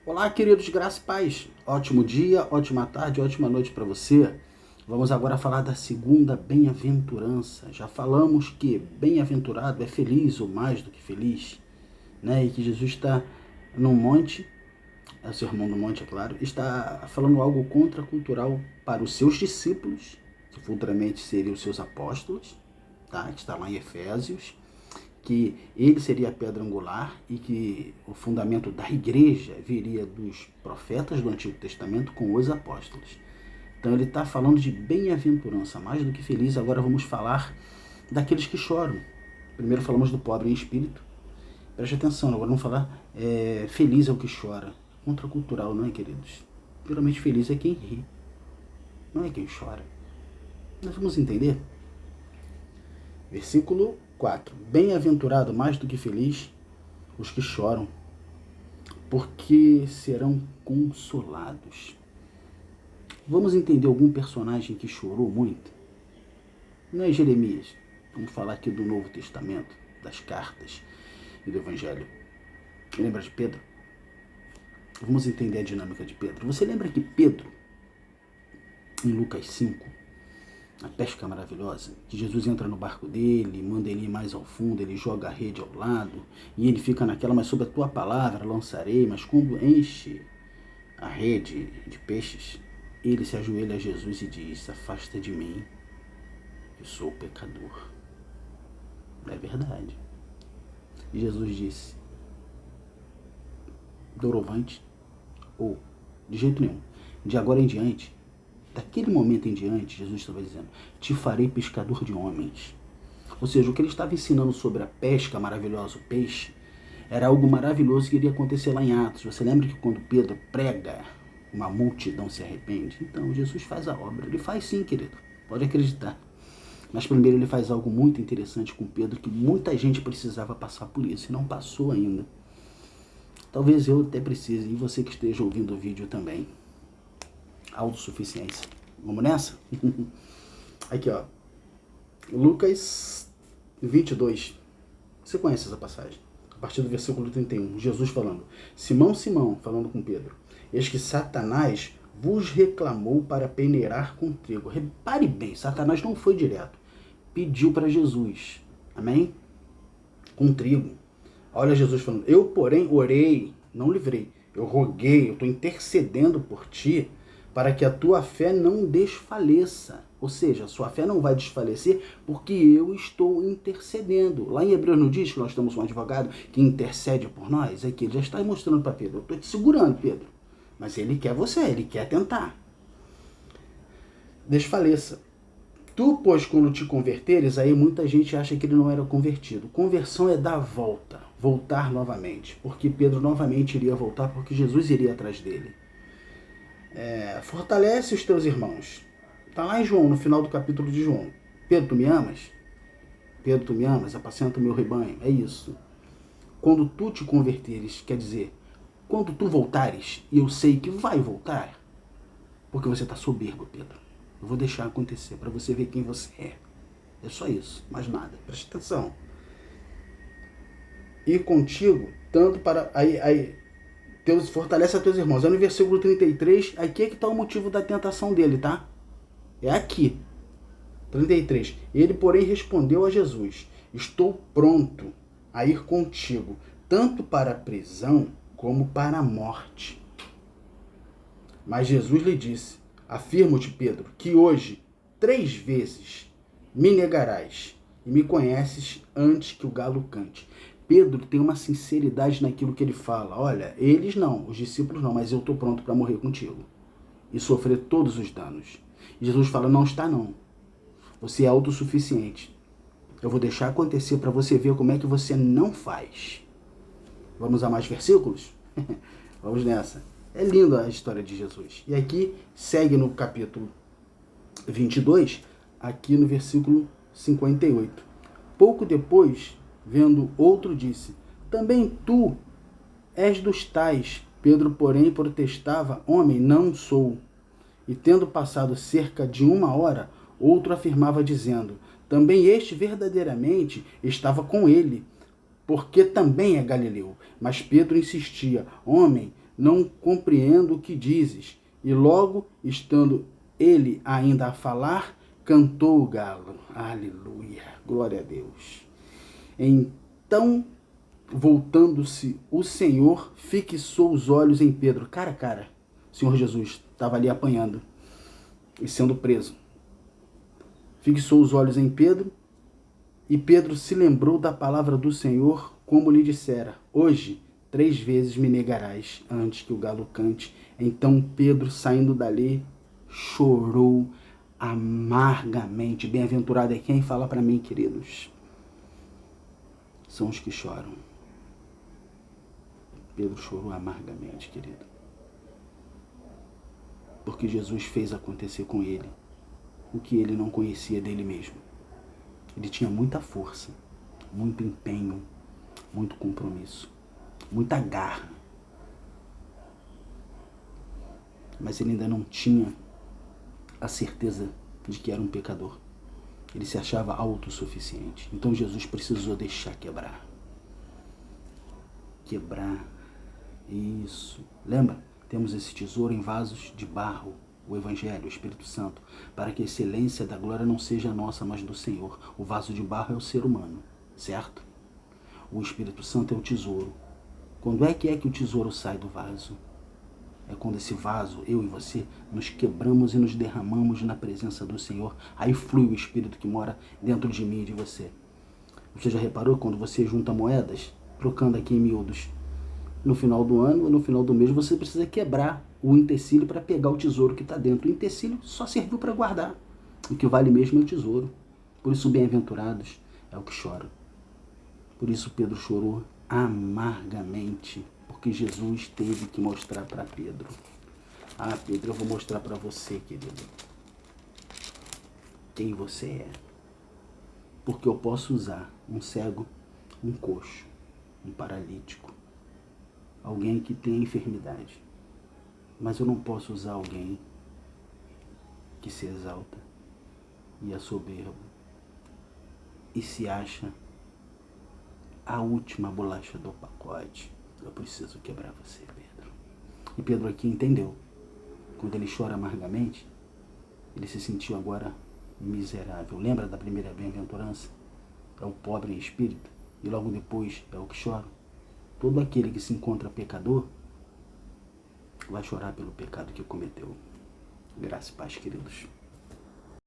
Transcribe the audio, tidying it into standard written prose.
Olá, queridos, graça e paz. Ótimo dia, ótima tarde, ótima noite para você. Vamos agora falar da segunda bem-aventurança. Já falamos que bem-aventurado é feliz ou mais do que feliz, né? E que Jesus está num monte, é o sermão do monte, é claro, está falando algo contracultural para os seus discípulos, que futuramente seriam os seus apóstolos, tá? Que está lá em Efésios, que ele seria a pedra angular e que o fundamento da igreja viria dos profetas do Antigo Testamento com os apóstolos. Então ele está falando de bem-aventurança, mais do que feliz. Agora vamos falar daqueles que choram. Primeiro falamos do pobre em espírito. Preste atenção, agora vamos falar feliz é o que chora. Contracultural, não é, queridos? Geralmente feliz é quem ri, não é quem chora. Nós vamos entender? Versículo 4. Bem-aventurado, mais do que feliz, os que choram, porque serão consolados. Vamos entender algum personagem que chorou muito? Não é Jeremias. Vamos falar aqui do Novo Testamento, das cartas e do Evangelho. Lembra de Pedro? Vamos entender a dinâmica de Pedro. Você lembra que Pedro, em Lucas 5, a pesca maravilhosa, que Jesus entra no barco dele, manda ele ir mais ao fundo, ele joga a rede ao lado, e ele fica naquela, mas sob a tua palavra lançarei, mas quando enche a rede de peixes, ele se ajoelha a Jesus e diz, afasta de mim, eu sou pecador. É verdade. E Jesus disse, doravante, ou de jeito nenhum, de agora em diante, daquele momento em diante, Jesus estava dizendo, te farei pescador de homens. Ou seja, o que ele estava ensinando sobre a pesca maravilhosa, o peixe, era algo maravilhoso que iria acontecer lá em Atos. Você lembra que quando Pedro prega, uma multidão se arrepende? Então, Jesus faz a obra. Ele faz sim, querido. Pode acreditar. Mas primeiro ele faz algo muito interessante com Pedro, que muita gente precisava passar por isso, e não passou ainda. Talvez eu até precise, e você que esteja ouvindo o vídeo também. Autossuficiência. Vamos nessa? Aqui, ó. Lucas 22. Você conhece essa passagem? A partir do versículo 31. Jesus falando. Simão, Simão, falando com Pedro. Eis que Satanás vos reclamou para peneirar com trigo. Repare bem, Satanás não foi direto. Pediu para Jesus. Amém? Com trigo. Olha Jesus falando. Eu, porém, orei, não livrei. Eu roguei, eu estou intercedendo por ti, para que a tua fé não desfaleça. Ou seja, a sua fé não vai desfalecer porque eu estou intercedendo. Lá em Hebreus não diz que nós temos um advogado que intercede por nós? Aqui ele já está mostrando para Pedro. Eu estou te segurando, Pedro. Mas ele quer você, ele quer tentar. Desfaleça. Tu, pois, quando te converteres, aí muita gente acha que ele não era convertido. Conversão é dar a volta, voltar novamente. Porque Pedro novamente iria voltar, porque Jesus iria atrás dele. Fortalece os teus irmãos. Está lá em João, no final do capítulo de João. Pedro, tu me amas? Pedro, tu me amas? Apacenta o meu rebanho. É isso. Quando tu te converteres, quer dizer, quando tu voltares, e eu sei que vai voltar, porque você está soberbo, Pedro. Eu vou deixar acontecer para você ver quem você é. É só isso, mais nada. Preste atenção. E contigo, tanto para... fortalece a teus irmãos. É no versículo 33, aqui é que está o motivo da tentação dele, tá? É aqui. 33. Ele, porém, respondeu a Jesus, estou pronto a ir contigo, tanto para a prisão como para a morte. Mas Jesus lhe disse, afirmo-te, Pedro, que hoje 3 vezes me negarás e me conheces antes que o galo cante. Pedro tem uma sinceridade naquilo que ele fala. Olha, eles não, os discípulos não, mas eu estou pronto para morrer contigo e sofrer todos os danos. E Jesus fala, não está não. Você é autossuficiente. Eu vou deixar acontecer para você ver como é que você não faz. Vamos a mais versículos? Vamos nessa. É linda a história de Jesus. E aqui segue no capítulo 22, aqui no versículo 58. Pouco depois, vendo outro, disse, também tu és dos tais. Pedro, porém, protestava, homem, não sou. E tendo passado cerca de 1 hora, outro afirmava, dizendo, também este verdadeiramente estava com ele, porque também é galileu. Mas Pedro insistia, homem, não compreendo o que dizes. E logo, estando ele ainda a falar, cantou o galo. Aleluia, glória a Deus. Então, voltando-se o Senhor, fixou os olhos em Pedro. Cara, o Senhor Jesus estava ali apanhando e sendo preso. Fixou os olhos em Pedro, e Pedro se lembrou da palavra do Senhor, como lhe dissera: hoje 3 vezes me negarás antes que o galo cante. Então Pedro, saindo dali, chorou amargamente. Bem-aventurado é quem fala para mim, queridos. São os que choram. Pedro chorou amargamente, querido. Porque Jesus fez acontecer com ele o que ele não conhecia dele mesmo. Ele tinha muita força, muito empenho, muito compromisso, muita garra. Mas ele ainda não tinha a certeza de que era um pecador. Ele se achava autossuficiente. Então Jesus precisou deixar quebrar. Quebrar. Isso. Lembra? Temos esse tesouro em vasos de barro, o Evangelho, o Espírito Santo, para que a excelência da glória não seja nossa, mas do Senhor. O vaso de barro é o ser humano, certo? O Espírito Santo é o tesouro. Quando é que o tesouro sai do vaso? É quando esse vaso, eu e você, nos quebramos e nos derramamos na presença do Senhor. Aí flui o Espírito que mora dentro de mim e de você. Você já reparou quando você junta moedas, trocando aqui em miúdos? No final do ano ou no final do mês você precisa quebrar o utensílio para pegar o tesouro que está dentro. O utensílio só serviu para guardar. O que vale mesmo é o tesouro. Por isso, bem-aventurados é o que chora. Por isso Pedro chorou amargamente, porque Jesus teve que mostrar para Pedro. Ah, Pedro, eu vou mostrar para você, querido, quem você é. Porque eu posso usar um cego, um coxo, um paralítico, alguém que tem enfermidade. Mas eu não posso usar alguém que se exalta e é soberbo e se acha a última bolacha do pacote. Eu preciso quebrar você, Pedro. E Pedro aqui entendeu. Quando ele chora amargamente, ele se sentiu agora miserável. Lembra da primeira bem-aventurança? É o pobre em espírito e logo depois é o que chora. Todo aquele que se encontra pecador vai chorar pelo pecado que cometeu. Graça e paz, queridos.